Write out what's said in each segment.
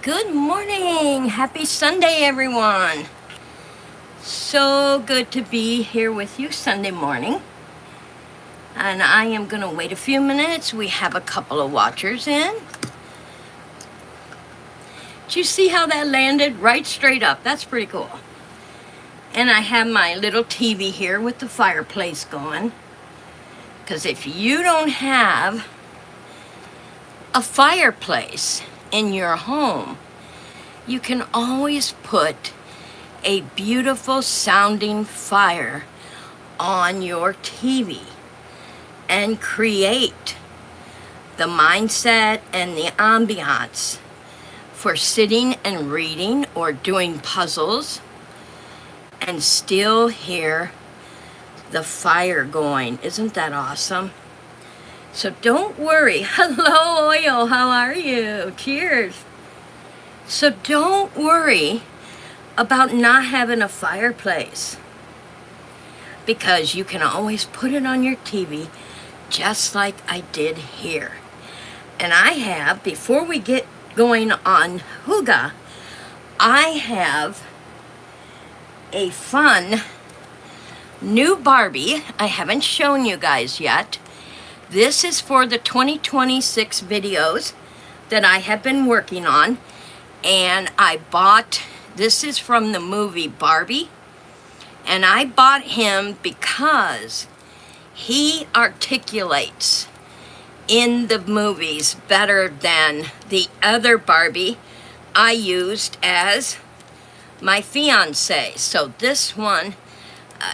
Good morning. Happy Sunday, everyone. So good to be here with you Sunday morning. And I am going to wait a few minutes. We have a couple of watchers in. Did you see how that landed? Right straight up. That's pretty cool. And I have my little TV here with the fireplace going. Because if you don't have a fireplace in your home, you can always put a beautiful sounding fire on your TV and create the mindset and the ambiance for sitting and reading or doing puzzles and still hear the fire going. Isn't that awesome? So don't worry. Hello, Oil. How are you? Cheers. So don't worry about not having a fireplace, because you can always put it on your TV just like I did here. And I have, before we get going on hygge, I have a fun new Barbie I haven't shown you guys yet. This is for the 2026 videos that I have been working on. And I bought, this is from the movie Barbie. And I bought him because he articulates in the movies better than the other Barbie I used as my fiance. So this one,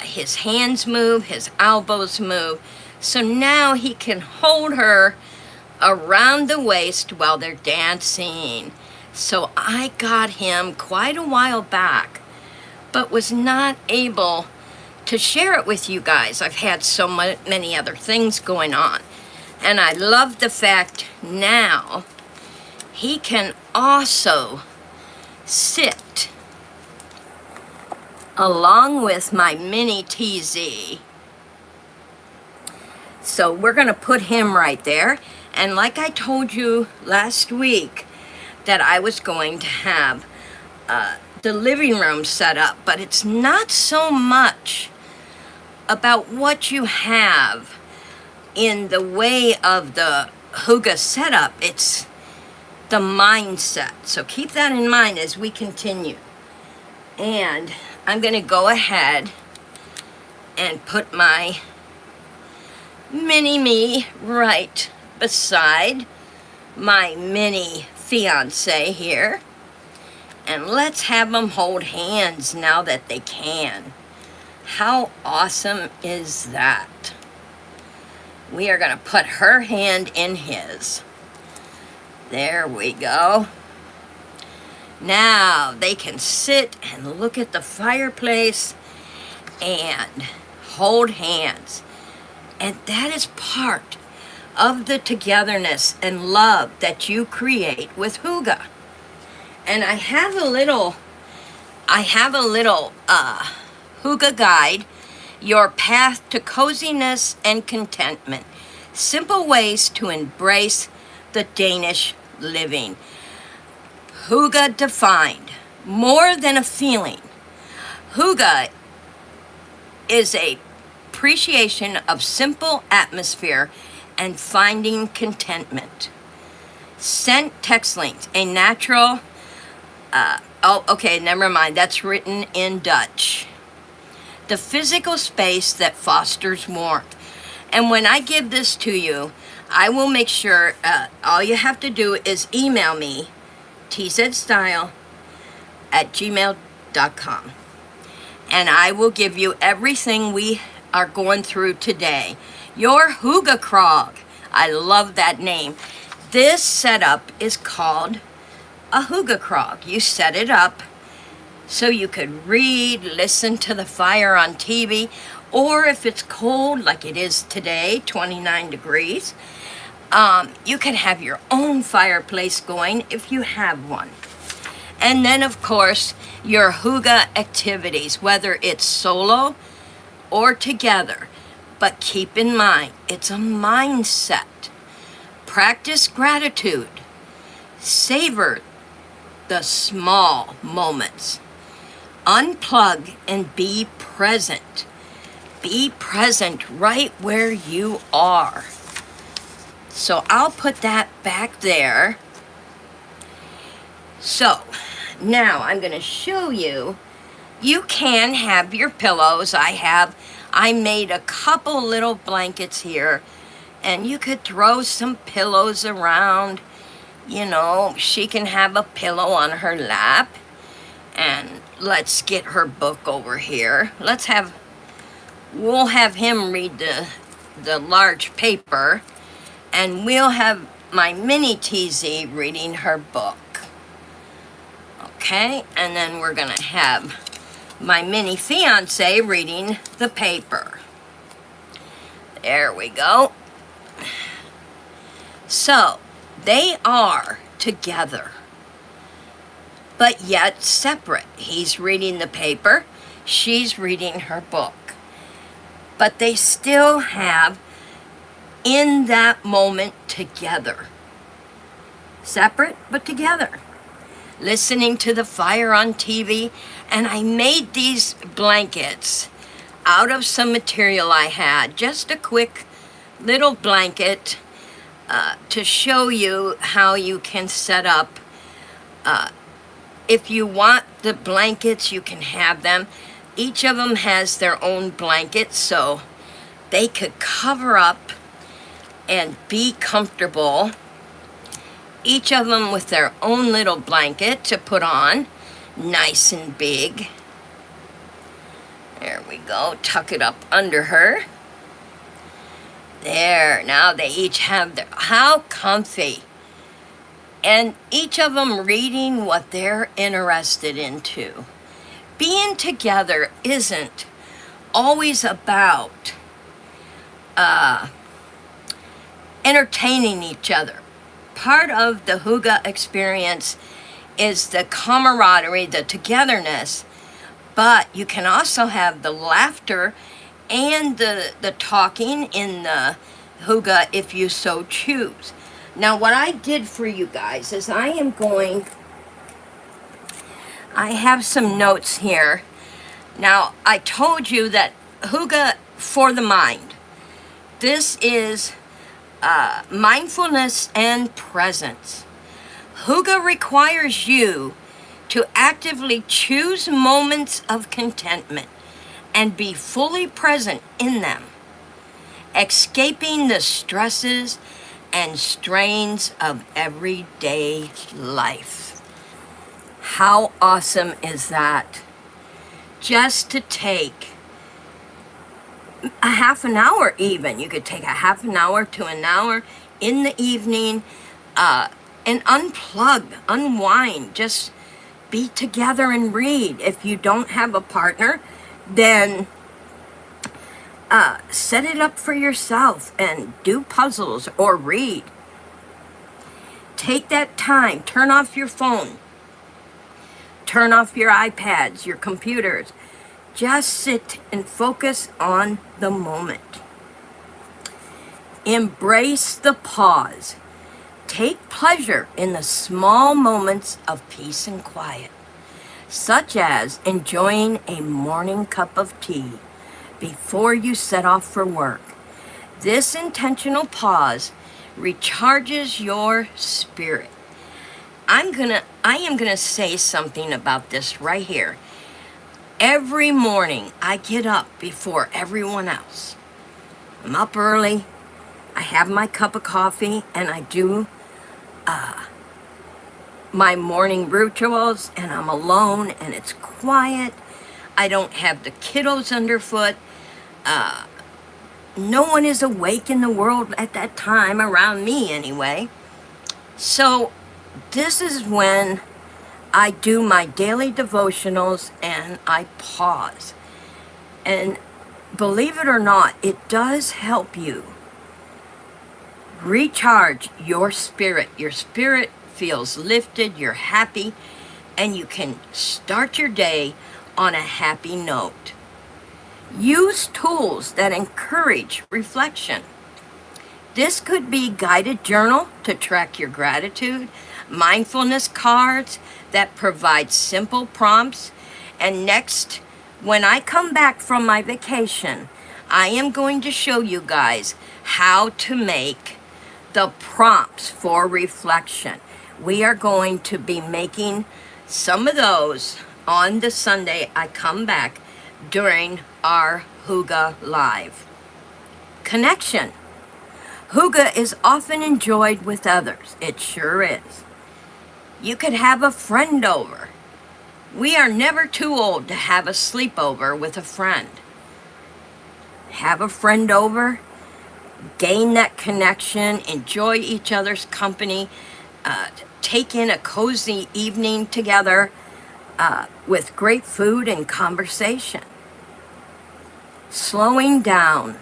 his hands move, his elbows move. So now he can hold her around the waist while they're dancing. So I got him quite a while back, but was not able to share it with you guys. I've had so many other things going on. And I love the fact now he can also sit along with my mini TZED. So we're going to put him right there. And like I told you last week, that I was going to have the living room set up, but it's not so much about what you have in the way of the hygge setup. It's the mindset. So keep that in mind as we continue. And I'm going to go ahead and put my mini-me right beside my mini fiance here. And let's have them hold hands now that they can. How awesome is that? We are going to put her hand in his. There we go. Now they can sit and look at the fireplace and hold hands. And that is part of the togetherness and love that you create with hygge. And I have a little hygge guide, Your Path to Coziness and Contentment. Simple ways to embrace the Danish living. Hygge defined, more than a feeling. Hygge is a appreciation of simple atmosphere and finding contentment. Sent text links, a natural, oh, okay, never mind, that's written in Dutch. The physical space that fosters warmth. And when I give this to you, I will make sure, all you have to do is email me, TZEDstyle@gmail.com. And I will give you everything we are going through today. Your hygge krog. I love that name. This setup is called a hygge krog. You set it up so you could read, listen to the fire on TV, or if it's cold like it is today, 29 degrees, you can have your own fireplace going if you have one. And then, of course, your hygge activities, whether it's solo or together. But keep in mind, it's a mindset. Practice gratitude. Savor the small moments. Unplug and be present. Be present right where you are. So I'll put that back there. So now I'm going to show you. You can have your pillows. I made a couple little blankets here, and you could throw some pillows around. You know, she can have a pillow on her lap. And let's get her book over here. We'll have him read the large paper, and we'll have my mini TZ reading her book. Okay, and then we're gonna have my mini fiance reading the paper. There we go. So, they are together, but yet separate. He's reading the paper, she's reading her book. But they still have in that moment together. Separate, but together. Listening to the fire on TV, and I made these blankets out of some material I had. Just a quick little blanket to show you how you can set up. If you want the blankets, you can have them. Each of them has their own blanket, so they could cover up and be comfortable. Each of them with their own little blanket to put on, nice and big. There we go, tuck it up under her. There, now they each have their, how comfy. And each of them reading what they're interested into. Being together isn't always about entertaining each other. Part of the hygge experience is the camaraderie, the togetherness, but you can also have the laughter and the talking in the hygge if you so choose. Now what I did for you guys is I have some notes here. Now I told you that hygge for the mind. This is mindfulness and presence. Hygge requires you to actively choose moments of contentment and be fully present in them, escaping the stresses and strains of everyday life. How awesome is that? Just to take a half an hour even. You could take a half an hour to an hour in the evening and unplug, unwind, just be together and read. If you don't have a partner, then set it up for yourself and do puzzles or read. Take that time, turn off your phone, turn off your iPads, your computers. Just sit and focus on the moment. Embrace the pause. Take pleasure in the small moments of peace and quiet, such as enjoying a morning cup of tea before you set off for work. This intentional pause recharges your spirit. I am gonna say something about this right here. Every morning I get up before everyone else. I'm up early, I have my cup of coffee, and I do my morning rituals, and I'm alone and it's quiet. I don't have the kiddos underfoot. No one is awake in the world at that time, around me anyway. So this is when I do my daily devotionals and I pause. And believe it or not, it does help you recharge your spirit. Your spirit feels lifted, you're happy, and you can start your day on a happy note. Use tools that encourage reflection. This could be guided journal to track your gratitude, mindfulness cards that provide simple prompts. And next, when I come back from my vacation, I am going to show you guys how to make the prompts for reflection. We are going to be making some of those on the Sunday I come back during our hygge live. Connection. Hygge is often enjoyed with others. It sure is. You could have a friend over. We are never too old to have a sleepover with a friend. Have a friend over, gain that connection, enjoy each other's company, take in a cozy evening together with great food and conversation. Slowing down.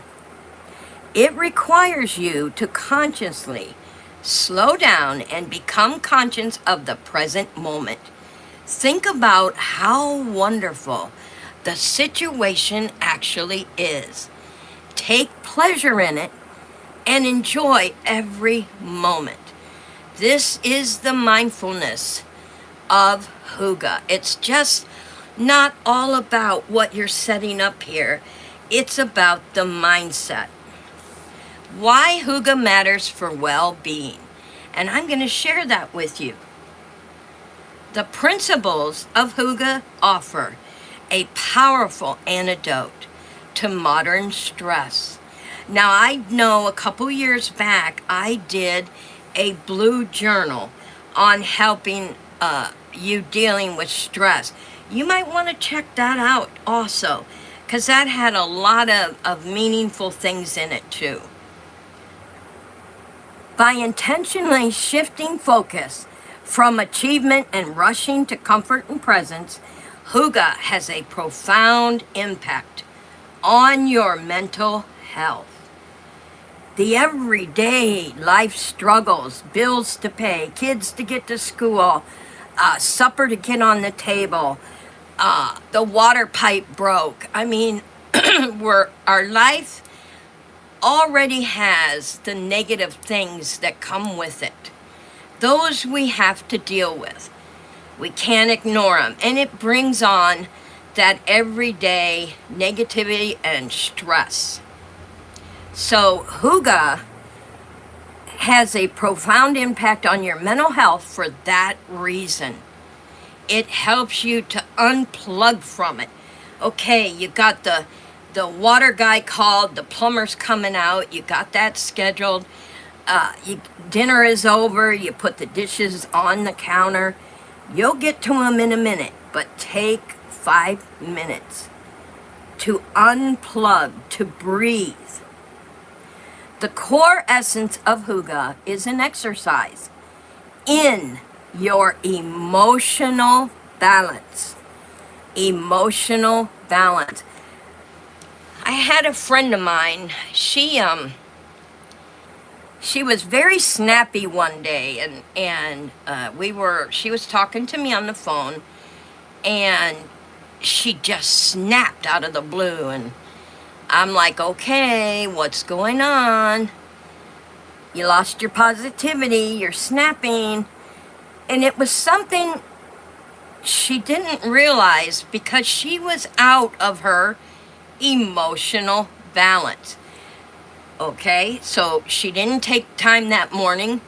It requires you to consciously slow down and become conscious of the present moment. Think about how wonderful the situation actually is. Take pleasure in it and enjoy every moment. This is the mindfulness of hygge. It's just not all about what you're setting up here. It's about the mindset. Why hygge matters for well-being. And I'm going to share that with you. The principles of hygge offer a powerful antidote to modern stress. Now, I know a couple years back, I did a blue journal on helping you dealing with stress. You might want to check that out also, because that had a lot of meaningful things in it too. By intentionally shifting focus from achievement and rushing to comfort and presence, hygge has a profound impact on your mental health. The everyday life struggles, bills to pay, kids to get to school, supper to get on the table, the water pipe broke. I mean, our life already has the negative things that come with it. Those we have to deal with. We can't ignore them. And it brings on that everyday negativity and stress. So hygge has a profound impact on your mental health for that reason. It helps you to unplug from it. Okay, you got the water guy called, the plumber's coming out, you got that scheduled, dinner is over, you put the dishes on the counter. You'll get to them in a minute, but take 5 minutes to unplug, to breathe. The core essence of hygge is an exercise in your emotional balance. Emotional balance. I had a friend of mine, she was very snappy one day, and she was talking to me on the phone, and she just snapped out of the blue, and I'm like, okay, what's going on? You lost your positivity, you're snapping. And it was something she didn't realize because she was out of her emotional balance. Okay, so she didn't take time that morning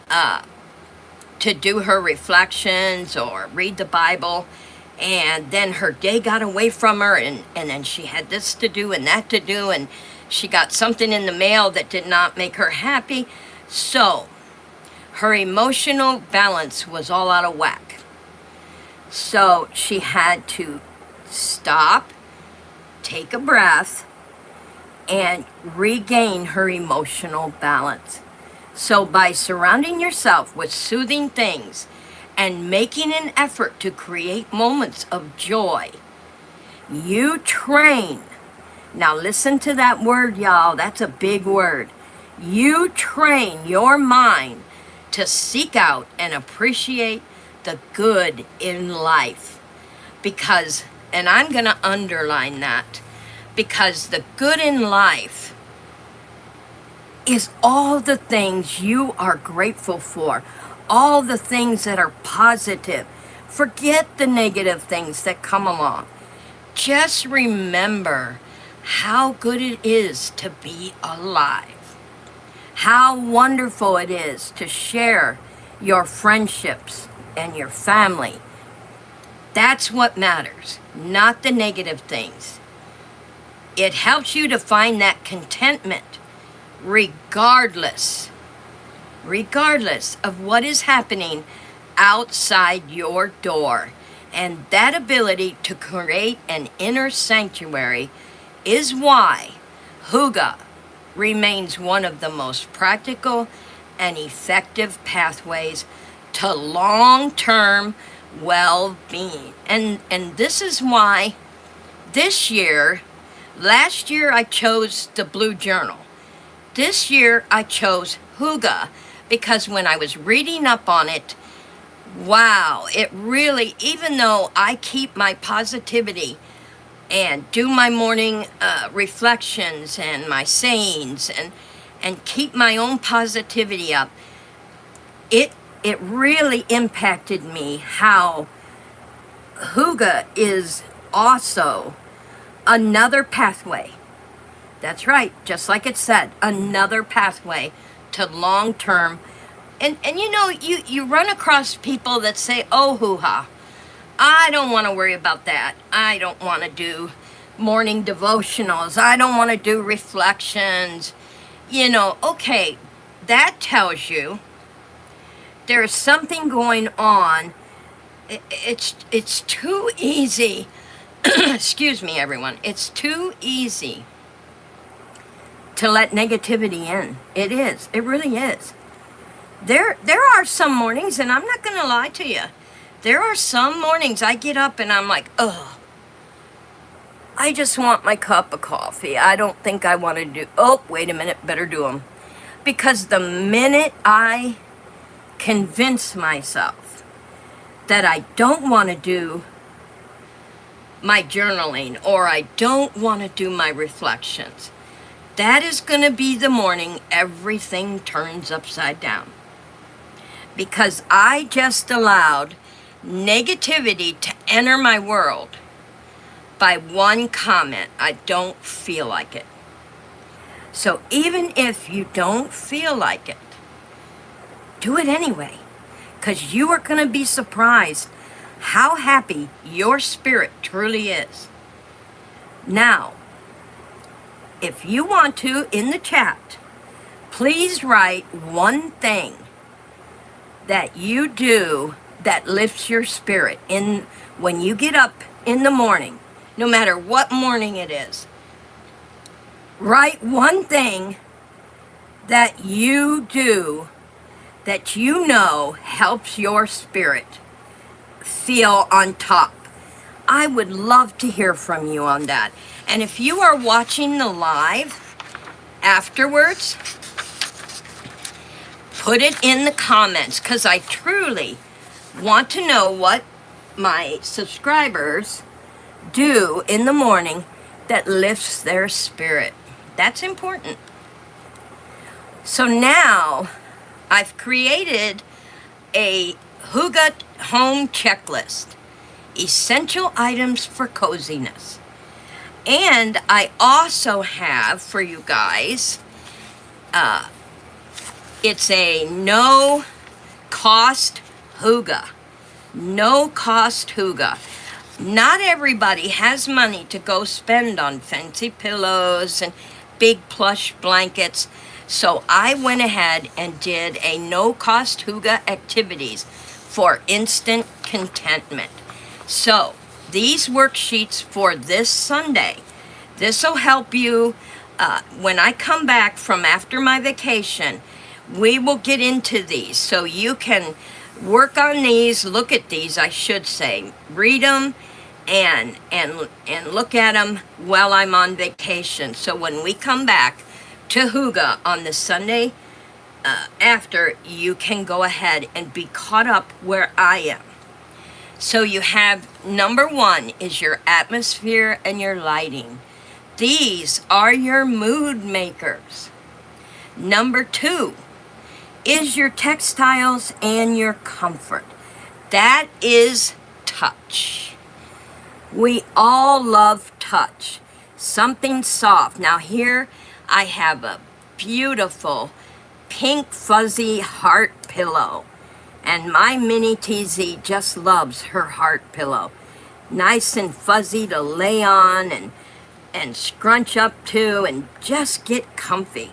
to do her reflections or read the Bible. And then her day got away from her, and then she had this to do and that to do, and she got something in the mail that did not make her happy. So her emotional balance was all out of whack. So she had to stop, take a breath, and regain her emotional balance. So by surrounding yourself with soothing things and making an effort to create moments of joy, you train. Now listen to that word, y'all. That's a big word. You train your mind to seek out and appreciate the good in life. Because, and I'm going to underline that, because the good in life is all the things you are grateful for. all the things that are positive. Forget the negative things that come along. Just remember how good it is to be alive. How wonderful it is to share your friendships and your family. That's what matters, not the negative things. It helps you to find that contentment regardless of what is happening outside your door. And that ability to create an inner sanctuary is why hygge remains one of the most practical and effective pathways to long-term well-being. And this is why this year, last year I chose the blue journal. This year I chose hygge because when I was reading up on it, wow, it really, even though I keep my positivity and do my morning reflections and my sayings and keep my own positivity up, it really impacted me how hygge is also another pathway. That's right, just like it said, another pathway to long-term. And you know, you run across people that say, oh, hoo-ha, I don't want to worry about that. I don't want to do morning devotionals. I don't want to do reflections. You know, okay, that tells you there's something going on. It's too easy. Excuse me, everyone. It's too easy to let negativity in. It is. It really is. There are some mornings, and I'm not going to lie to you. There are some mornings I get up and I'm like, ugh, I just want my cup of coffee. I don't think I want to do, oh, wait a minute, better do them. Because the minute I convince myself that I don't want to do my journaling or I don't want to do my reflections, that is going to be the morning everything turns upside down. Because I just allowed negativity to enter my world by one comment. I don't feel like it. So even if you don't feel like it, do it anyway. Because you are going to be surprised how happy your spirit truly is. Now, if you want to, in the chat, please write one thing that you do that lifts your spirit in when you get up in the morning, no matter what morning it is. Write one thing that you do that you know helps your spirit feel on top. I would love to hear from you on that. And if you are watching the live afterwards, put it in the comments, because I truly want to know what my subscribers do in the morning that lifts their spirit. That's important. So now I've created a hygge home checklist, essential items for coziness. And I also have for you guys, it's a no cost hygge. No cost hygge. Not everybody has money to go spend on fancy pillows and big plush blankets. So I went ahead and did a no cost hygge activities for instant contentment. So these worksheets for this Sunday, this will help you when I come back from after my vacation. We will get into these so you can work on these, look at these, I should say, read them and look at them while I'm on vacation. So when we come back to hygge on the Sunday after, you can go ahead and be caught up where I am. So you have, number one is your atmosphere and your lighting. These are your mood makers. Number two is your textiles and your comfort. That is touch. We all love touch. Something soft. Now here I have a beautiful pink fuzzy heart pillow. And my mini TZ just loves her heart pillow. Nice and fuzzy to lay on and scrunch up to and just get comfy.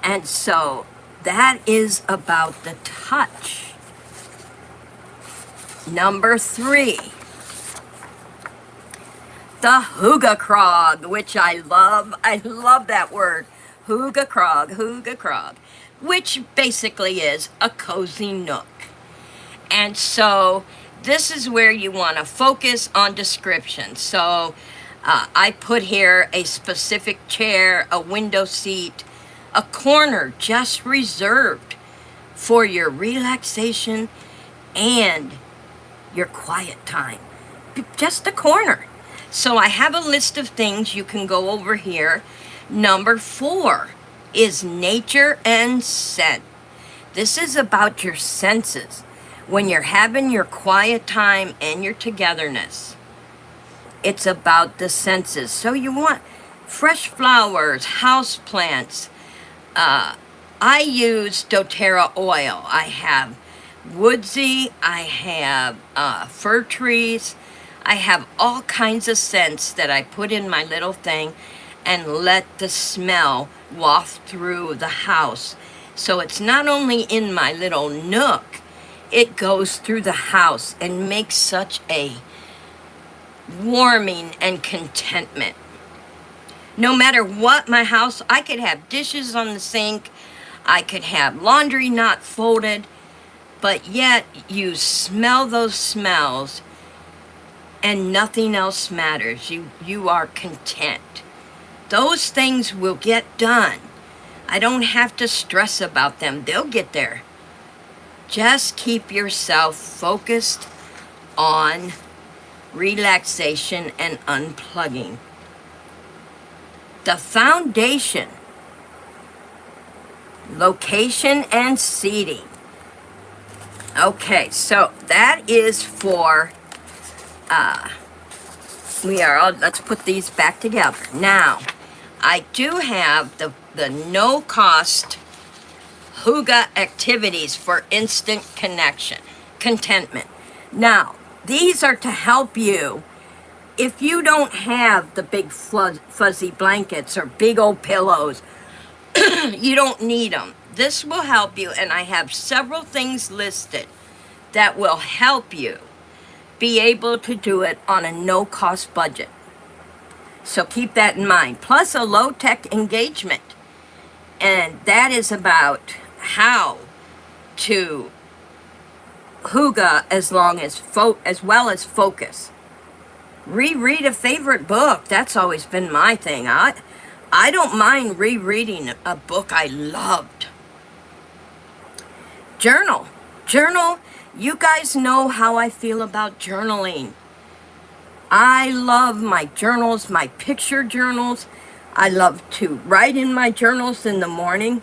And so that is about the touch. Number 3, the hygge, which I love. I love that word, hygge, which basically is a cozy nook. And so this is where you want to focus on description. So I put here a specific chair, a window seat, a corner just reserved for your relaxation and your quiet time. Just a corner. So I have a list of things you can go over here. Number 4 is nature and scent. This is about your senses. When you're having your quiet time and your togetherness, it's about the senses. So you want fresh flowers, house plants. I use doTERRA oil. I have woodsy, I have fir trees, I have all kinds of scents that I put in my little thing and let the smell waft through the house. So it's not only in my little nook, it goes through the house and makes such a warming and contentment. No matter what my house, I could have dishes on the sink, I could have laundry not folded, but yet you smell those smells and nothing else matters. You are content. Those things will get done. I don't have to stress about them. They'll get there. Just keep yourself focused on relaxation and unplugging. The foundation, location and seating. Okay, so that is for, let's put these back together. Now, I do have the no-cost hygge activities for instant contentment. Now, these are to help you if you don't have the big fuzzy blankets or big old pillows. You don't need them. This will help you, and I have several things listed that will help you be able to do it on a no-cost budget. So keep that in mind. Plus a low-tech engagement. And that is about how to hygge as well as focus. Reread a favorite book. That's always been my thing. I don't mind rereading a book I loved. Journal. You guys know how I feel about journaling. I love my journals, my picture journals. I love to write in my journals in the morning.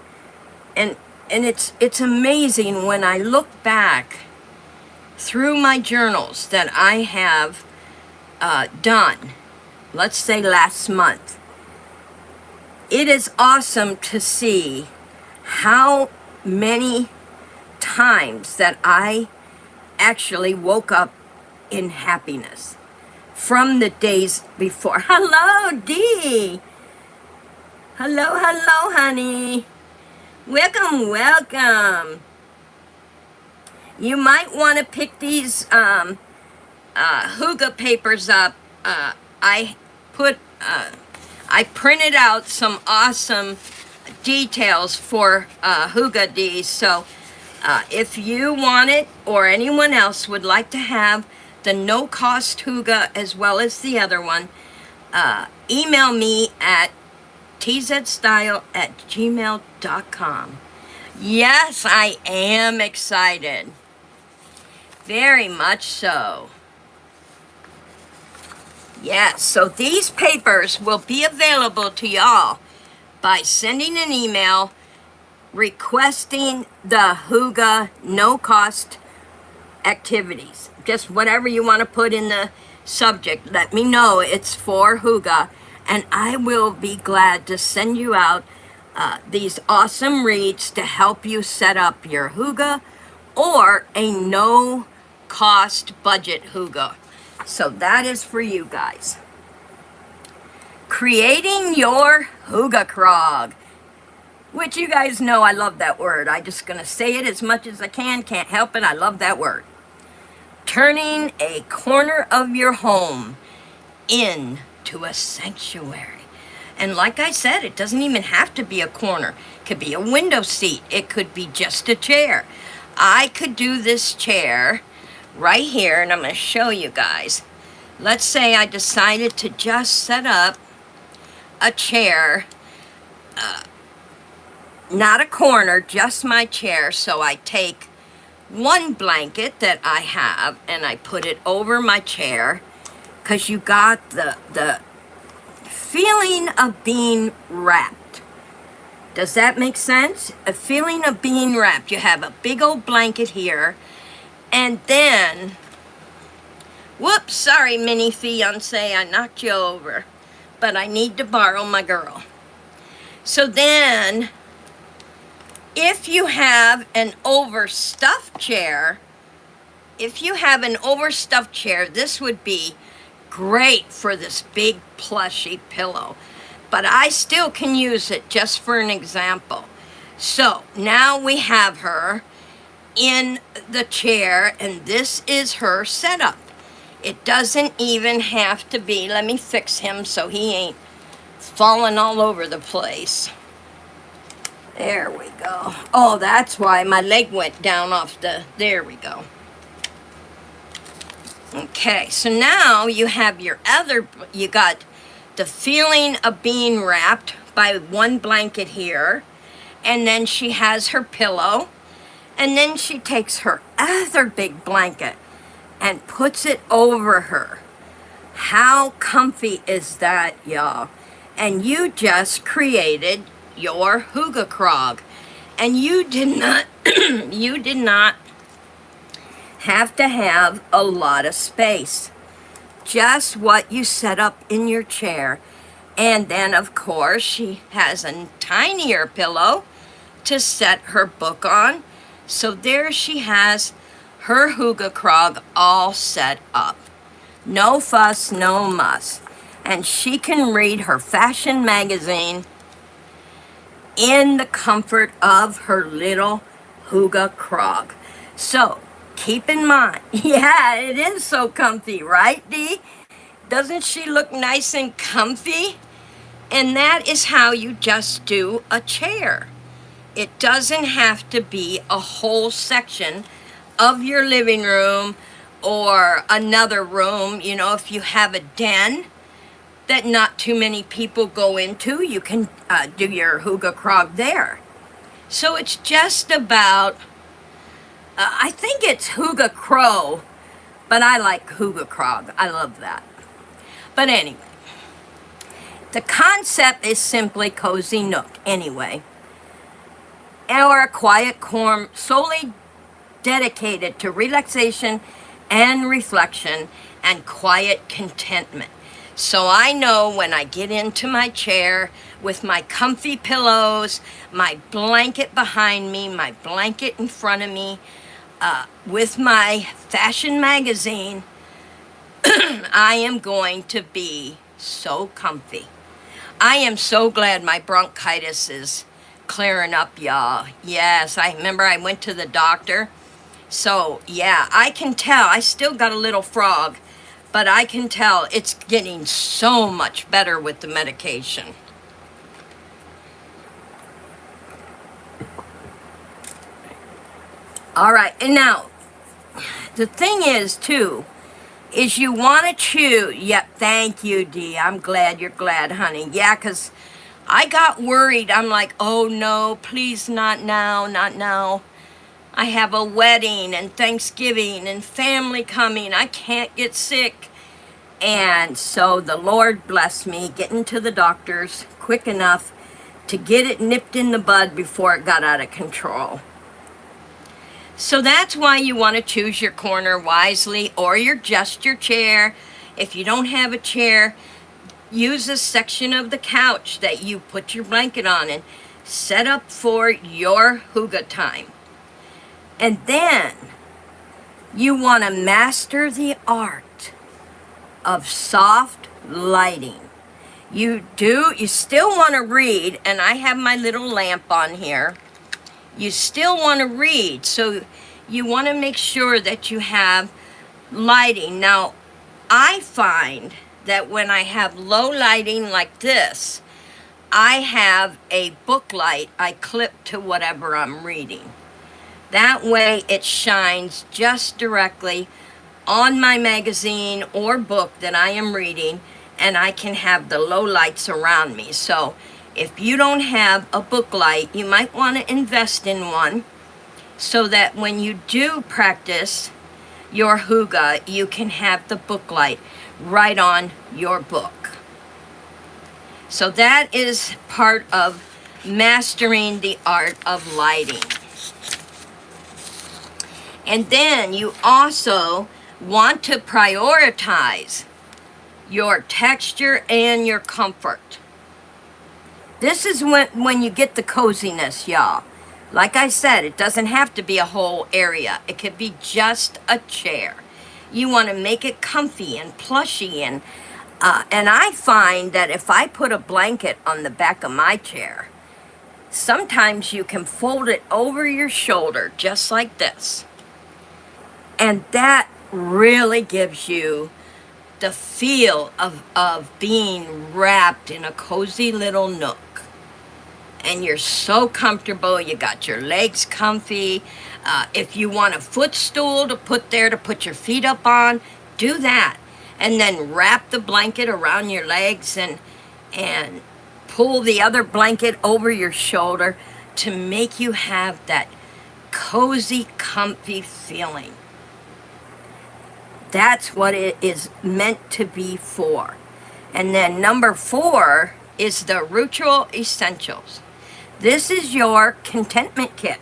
And it's amazing when I look back through my journals that I have done, let's say last month. It is awesome to see how many times that I actually woke up in happiness from the days before. Hello, Dee. Hello, honey. Welcome. You might want to pick these hygge papers up. I printed out some awesome details for hygge Dee. So if you want it or anyone else would like to have the no-cost hygge as well as the other one, email me at TZEDstyle@gmail.com. Yes, I am excited. Very much so. Yes, so these papers will be available to y'all by sending an email requesting the hygge no-cost activities. Just whatever you want to put in the subject, let me know it's for hygge, and I will be glad to send you out these awesome reads to help you set up your hygge or a no-cost budget hygge. So that is for you guys. Creating your hygge krog, which you guys know I love that word. I'm just going to say it as much as I can. Can't help it. I love that word. Turning a corner of your home into a sanctuary. And like I said, it doesn't even have to be a corner. It could be a window seat. It could be just a chair. I could do this chair right here, and I'm going to show you guys. Let's say I decided to just set up a chair, not a corner, just my chair. So I take one blanket that I have and I put it over my chair, because you got the feeling of being wrapped. Does that make sense? A feeling of being wrapped. You have a big old blanket here, and then, whoops, sorry, mini fiance, I knocked you over, but I need to borrow my girl. So then, if you have an overstuffed chair, this would be great for this big plushy pillow. But I still can use it just for an example. So now we have her in the chair, and this is her setup. It doesn't even have to be, let me fix him so he ain't falling all over the place. There we go. Oh, that's why my leg went down off the, there we go. Okay, so now you have your other, you got the feeling of being wrapped by one blanket here, and then she has her pillow, and then she takes her other big blanket and puts it over her. How comfy is that, y'all? And you just created your hygge krog, and you did not you did not have to have a lot of space, just what you set up in your chair. And then of course she has a tinier pillow to set her book on. So there she has her hygge krog all set up. No fuss, no muss. And she can read her fashion magazine in the comfort of her little hygge krog. So keep in mind, yeah, it is so comfy, right, Dee? Doesn't she look nice and comfy? And that is how you just do a chair. It doesn't have to be a whole section of your living room or another room. You know, if you have a den that not too many people go into, you can do your hygge krog there. So it's just about, I think it's hygge crow, but I like hygge krog. I love that. But anyway, the concept is simply cozy nook anyway, or a quiet corner solely dedicated to relaxation and reflection and quiet contentment. So I know when I get into my chair with my comfy pillows, my blanket behind me, my blanket in front of me, with my fashion magazine, I am going to be so comfy. I am so glad my bronchitis is clearing up, y'all. Yes, I remember I went to the doctor. So yeah, I can tell. I still got a little frog, but I can tell it's getting so much better with the medication. All right, and now, the thing is, too, is you want to choose. Yep, thank you, Dee. I'm glad you're glad, honey. Yeah, because I got worried. I'm like, oh, no, please, not now, not now. I have a wedding and Thanksgiving and family coming. I can't get sick. And so the Lord blessed me getting to the doctors quick enough to get it nipped in the bud before it got out of control. So that's why you want to choose your corner wisely, or your chair. If you don't have a chair, use a section of the couch that you put your blanket on and set up for your hygge time. And then you want to master the art of soft lighting. You still want to read, and I have my little lamp on here. You still want to read, so you want to make sure that you have lighting. Now, I find that when I have low lighting like this, I have a book light I clip to whatever I'm reading. That way it shines just directly on my magazine or book that I am reading, and I can have the low lights around me. So if you don't have a book light, you might want to invest in one so that when you do practice your hygge, you can have the book light right on your book. So that is part of mastering the art of lighting. And then you also want to prioritize your texture and your comfort. This is when you get the coziness, y'all. Like I said, it doesn't have to be a whole area. It could be just a chair. You want to make it comfy and plushy, and I find that if I put a blanket on the back of my chair, sometimes you can fold it over your shoulder just like this. And that really gives you the feel of being wrapped in a cozy little nook. And you're so comfortable, you got your legs comfy. If you want a footstool to put there to put your feet up on, do that. And then wrap the blanket around your legs and pull the other blanket over your shoulder to make you have that cozy, comfy feeling. That's what it is meant to be for. And then number 4 is the Ritual Essentials. This is your contentment kit.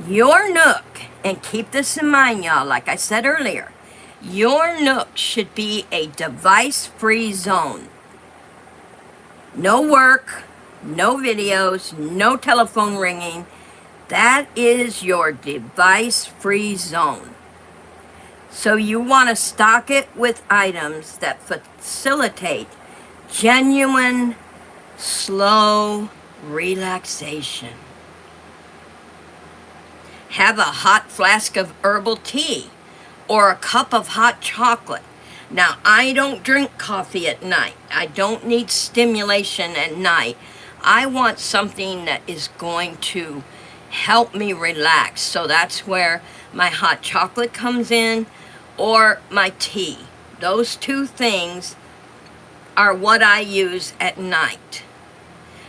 Your nook, and keep this in mind, y'all, like I said earlier, your nook should be a device-free zone. No work, no videos, no telephone ringing. That is your device-free zone. So you want to stock it with items that facilitate genuine, slow relaxation. Have a hot flask of herbal tea or a cup of hot chocolate. Now, I don't drink coffee at night. I don't need stimulation at night. I want something that is going to help me relax. So that's where my hot chocolate comes in, or my tea. Those 2 things are what I use at night.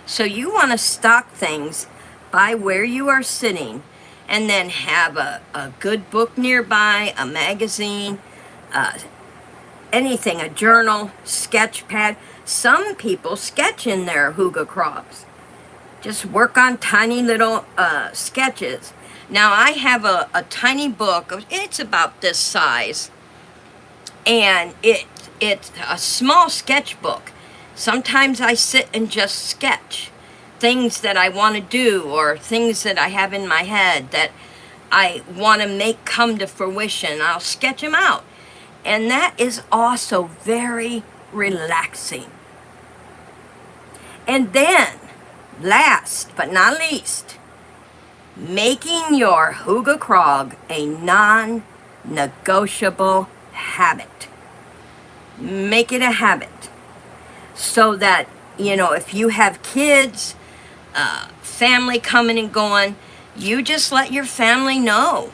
So you want to stock things by where you are sitting, and then have a good book nearby, a magazine, anything, a journal, sketch pad. Some people sketch in their hygge krabs. Just work on tiny little sketches. Now I have a tiny book, it's about this size, and it's a small sketchbook. Sometimes I sit and just sketch things that I want to do, or things that I have in my head that I want to make come to fruition. I'll sketch them out. And that is also very relaxing. And then, last but not least, making your hygge krag a non-negotiable habit. Make it a habit. So that, if you have kids, family coming and going, you just let your family know.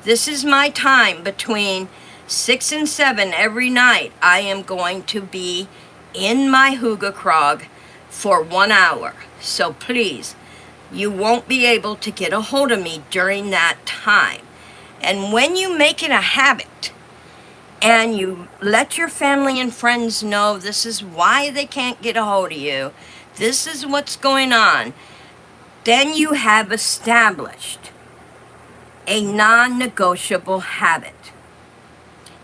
This is my time between 6 and 7 every night. I am going to be in my hygge krag for 1 hour. So please, you won't be able to get a hold of me during that time. And when you make it a habit, and you let your family and friends know this is why they can't get a hold of you, this is what's going on, then you have established a non-negotiable habit.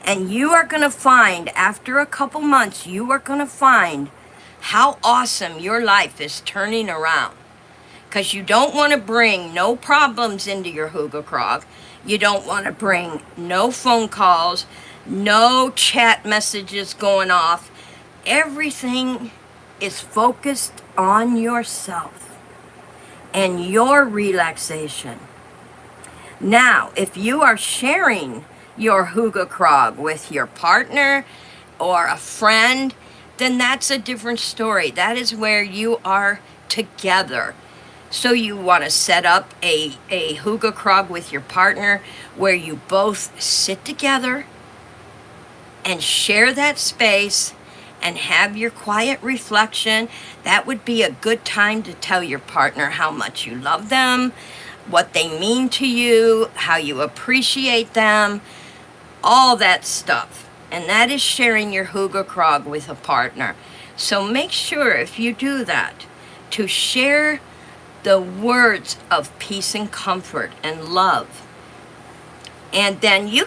And you are going to find, after a couple months, you are going to find how awesome your life is turning around. Because you don't want to bring no problems into your hygge krog. You don't want to bring no phone calls, no chat messages going off. Everything is focused on yourself and your relaxation. Now, if you are sharing your hygge krog with your partner or a friend, then that's a different story. That is where you are together. So you want to set up a hygge krog with your partner where you both sit together and share that space and have your quiet reflection. That would be a good time to tell your partner how much you love them, what they mean to you, how you appreciate them, all that stuff. And that is sharing your hygge krog with a partner. So make sure, if you do that, to share the words of peace and comfort and love. And then I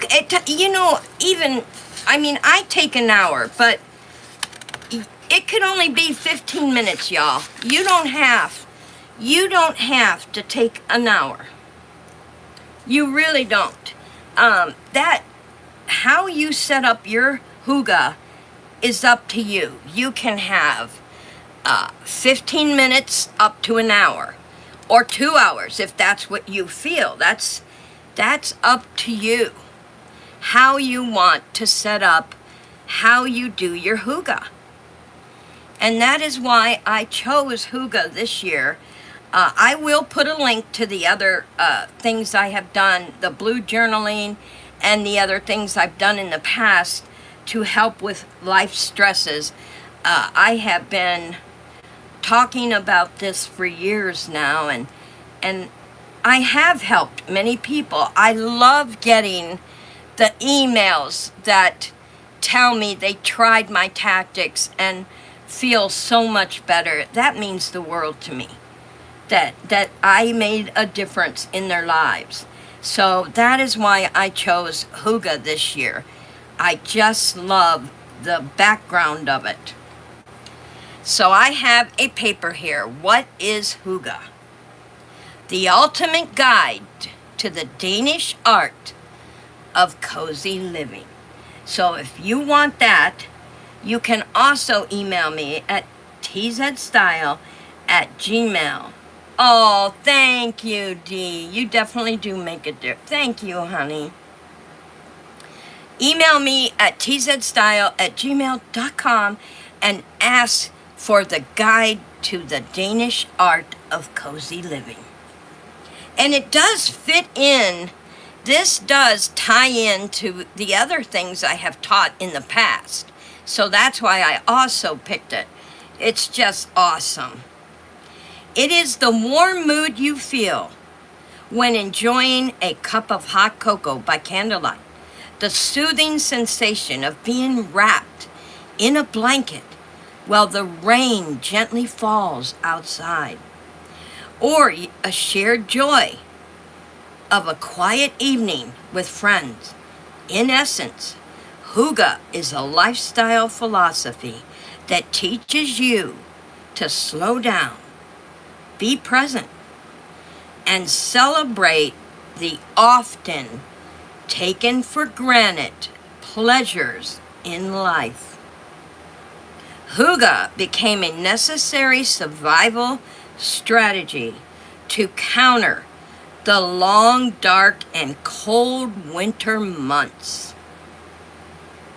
take an hour, but it could only be 15 minutes, y'all. You don't have to take an hour. You really don't. How you set up your hygge is up to you. You can have 15 minutes up to an hour, or 2 hours if that's what you feel. That's up to you. How you want to set up, how you do your hygge. And that is why I chose hygge this year. I will put a link to the other things I have done, the blue journaling and the other things I've done in the past to help with life stresses. I have been talking about this for years now, and I have helped many people. I love getting the emails that tell me they tried my tactics and feel so much better. That means the world to me, that I made a difference in their lives. So that is why I chose hygge this year. I just love the background of it. So I have a paper here. What is hygge? The ultimate guide to the Danish art of cozy living. So if you want that, you can also email me at TZEDstyle@gmail.com. Oh, thank you, Dee. You definitely do make a difference. Thank you, honey. Email me at TZEDstyle@gmail.com and ask for the guide to the Danish art of cozy living. And it does fit in. This does tie in to the other things I have taught in the past. So that's why I also picked it. It's just awesome. It is the warm mood you feel when enjoying a cup of hot cocoa by candlelight. The soothing sensation of being wrapped in a blanket while the rain gently falls outside. Or a shared joy of a quiet evening with friends. In essence, hygge is a lifestyle philosophy that teaches you to slow down, be present, and celebrate the often taken for granted pleasures in life. Hygge became a necessary survival strategy to counter the long, dark, and cold winter months.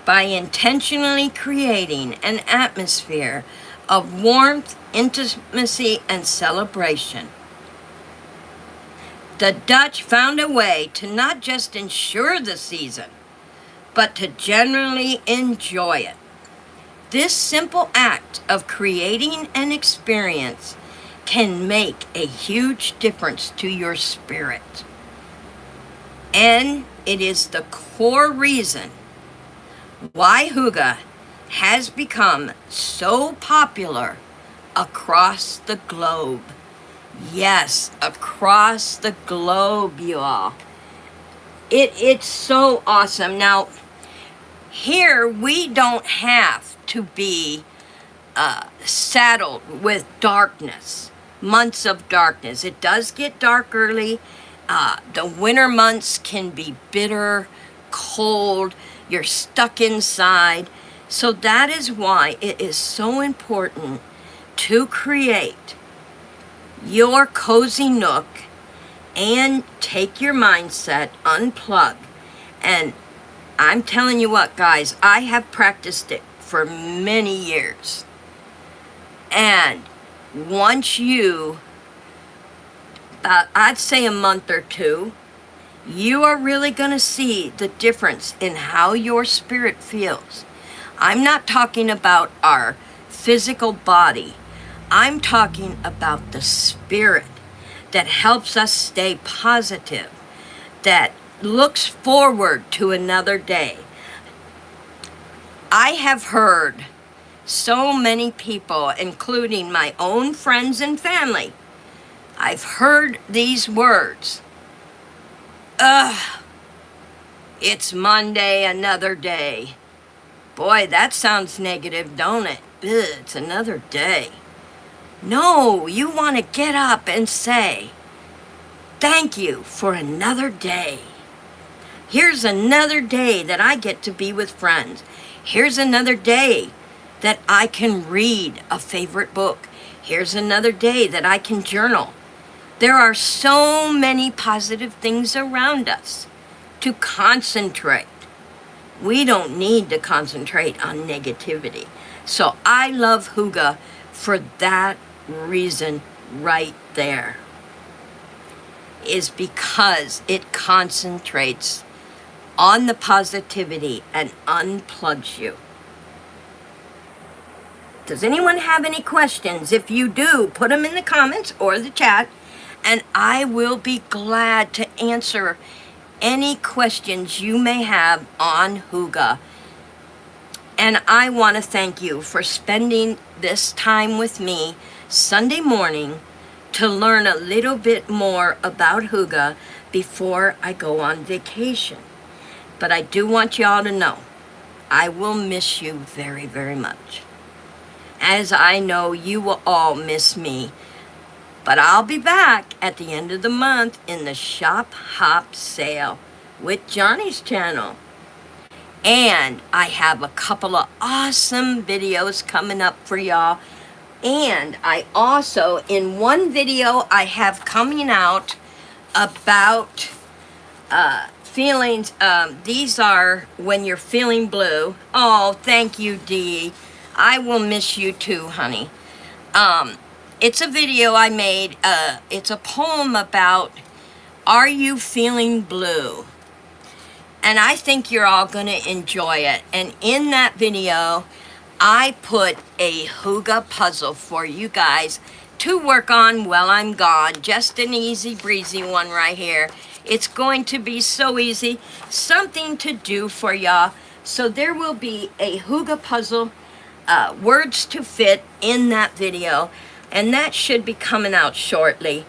By intentionally creating an atmosphere of warmth, intimacy, and celebration, the Dutch found a way to not just ensure the season, but to generally enjoy it. This simple act of creating an experience can make a huge difference to your spirit. And it is the core reason why hygge has become so popular across the globe. Yes, across the globe, you all. It's so awesome. Now, here we don't have to be saddled with darkness, months of darkness. It does get dark early. The winter months can be bitter, cold. You're stuck inside. So that is why it is so important to create your cozy nook and take your mindset, unplug. And I'm telling you what, guys, I have practiced it for many years. And once you, I'd say a month or two, you are really going to see the difference in how your spirit feels. I'm not talking about our physical body. I'm talking about the spirit that helps us stay positive, that looks forward to another day. I have heard so many people, including my own friends and family, I've heard these words. Ugh, it's Monday, another day. Boy, that sounds negative, don't it? Ugh, it's another day. No, you want to get up and say, thank you for another day. Here's another day that I get to be with friends. Here's another day that I can read a favorite book. Here's another day that I can journal. There are so many positive things around us to concentrate. We don't need to concentrate on negativity. So I love hygge for that reason right there. Is because it concentrates on the positivity and unplugs you. Does anyone have any questions? If you do, put them in the comments or the chat, and I will be glad to answer any questions you may have on hygge. And I want to thank you for spending this time with me Sunday morning to learn a little bit more about hygge before I go on vacation. But I do want y'all to know, I will miss you very, very much. As I know you will all miss me. But I'll be back at the end of the month in the Shop Hop sale with Johnny's channel. And I have a couple of awesome videos coming up for y'all. And I also, in one video I have coming out about feelings. These are when you're feeling blue. Oh, thank you, Dee. I will miss you too, honey. It's a video I made. It's a poem about, are you feeling blue? And I think you're all going to enjoy it. And in that video, I put a hygge puzzle for you guys to work on while I'm gone. Just an easy breezy one right here. It's going to be so easy. Something to do for y'all. So there will be a hygge puzzle, words to fit in that video. And that should be coming out shortly.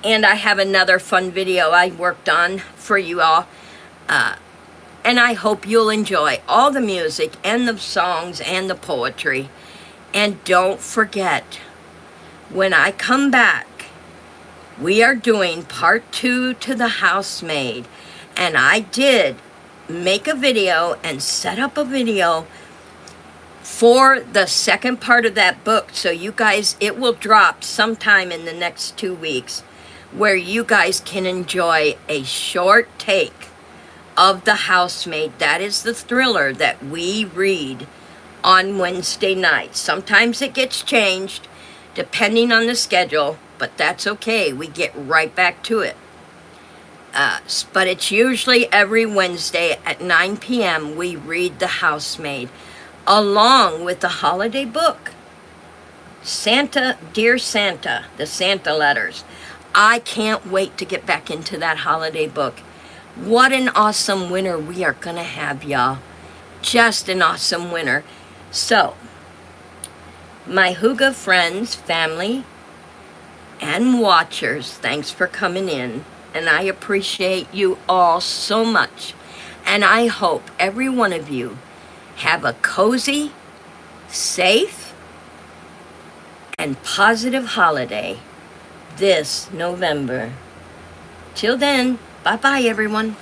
And I have another fun video I worked on for you all. And I hope you'll enjoy all the music and the songs and the poetry. And don't forget, when I come back, we are doing part 2 to the housemaid. And I did make a video and set up a video for the second part of that book. So you guys, it will drop sometime in the next 2 weeks, where you guys can enjoy a short take of The Housemaid. That is the thriller that we read on Wednesday nights. Sometimes it gets changed depending on the schedule, but that's okay. We get right back to it. But it's usually every Wednesday at 9 p.m. we read The Housemaid, along with the holiday book, Santa, Dear Santa, the Santa letters. I can't wait to get back into that holiday book. What an awesome winter we are going to have, y'all. Just an awesome winter. So, My hygge friends, family, and watchers, thanks for coming in. And I appreciate you all so much. And I hope every one of you have a cozy, safe, and positive holiday this November. Till then, bye-bye, everyone.